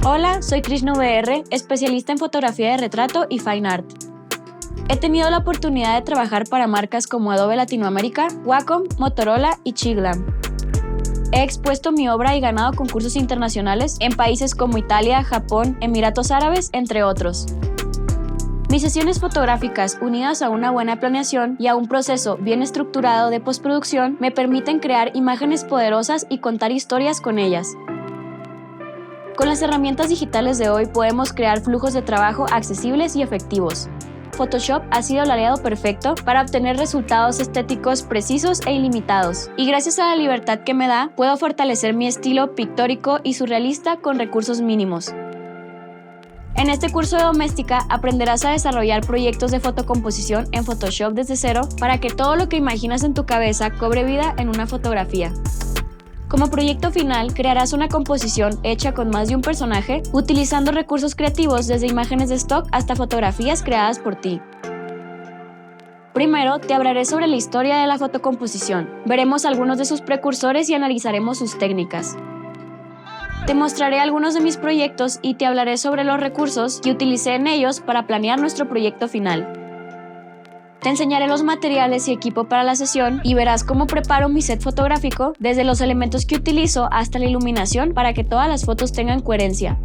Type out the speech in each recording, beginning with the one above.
Hola, soy Krishna VR, especialista en fotografía de retrato y fine art. He tenido la oportunidad de trabajar para marcas como Adobe Latinoamérica, Wacom, Motorola y Chiglam. He expuesto mi obra y ganado concursos internacionales en países como Italia, Japón, Emiratos Árabes, entre otros. Mis sesiones fotográficas, unidas a una buena planeación y a un proceso bien estructurado de postproducción, me permiten crear imágenes poderosas y contar historias con ellas. Con las herramientas digitales de hoy podemos crear flujos de trabajo accesibles y efectivos. Photoshop ha sido el aliado perfecto para obtener resultados estéticos precisos e ilimitados, y gracias a la libertad que me da, puedo fortalecer mi estilo pictórico y surrealista con recursos mínimos. En este curso de doméstica aprenderás a desarrollar proyectos de fotocomposición en Photoshop desde cero para que todo lo que imaginas en tu cabeza cobre vida en una fotografía. Como proyecto final, crearás una composición hecha con más de un personaje, utilizando recursos creativos desde imágenes de stock hasta fotografías creadas por ti. Primero, te hablaré sobre la historia de la fotocomposición. Veremos algunos de sus precursores y analizaremos sus técnicas. Te mostraré algunos de mis proyectos y te hablaré sobre los recursos que utilicé en ellos para planear nuestro proyecto final. Te enseñaré los materiales y equipo para la sesión y verás cómo preparo mi set fotográfico, desde los elementos que utilizo hasta la iluminación para que todas las fotos tengan coherencia.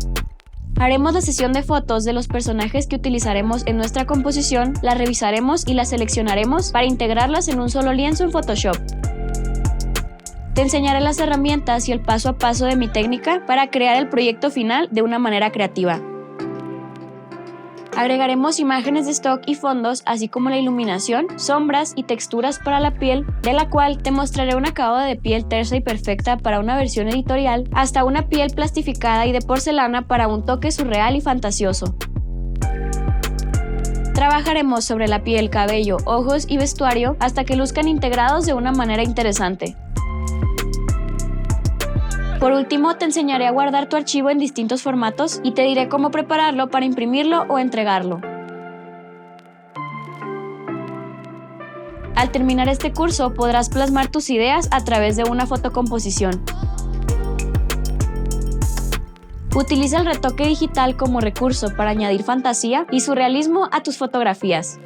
Haremos la sesión de fotos de los personajes que utilizaremos en nuestra composición, las revisaremos y las seleccionaremos para integrarlas en un solo lienzo en Photoshop. Te enseñaré las herramientas y el paso a paso de mi técnica para crear el proyecto final de una manera creativa. Agregaremos imágenes de stock y fondos, así como la iluminación, sombras y texturas para la piel, de la cual te mostraré un acabado de piel tersa y perfecta para una versión editorial, hasta una piel plastificada y de porcelana para un toque surreal y fantasioso. Trabajaremos sobre la piel, cabello, ojos y vestuario hasta que luzcan integrados de una manera interesante. Por último, te enseñaré a guardar tu archivo en distintos formatos y te diré cómo prepararlo para imprimirlo o entregarlo. Al terminar este curso, podrás plasmar tus ideas a través de una fotocomposición. Utiliza el retoque digital como recurso para añadir fantasía y surrealismo a tus fotografías.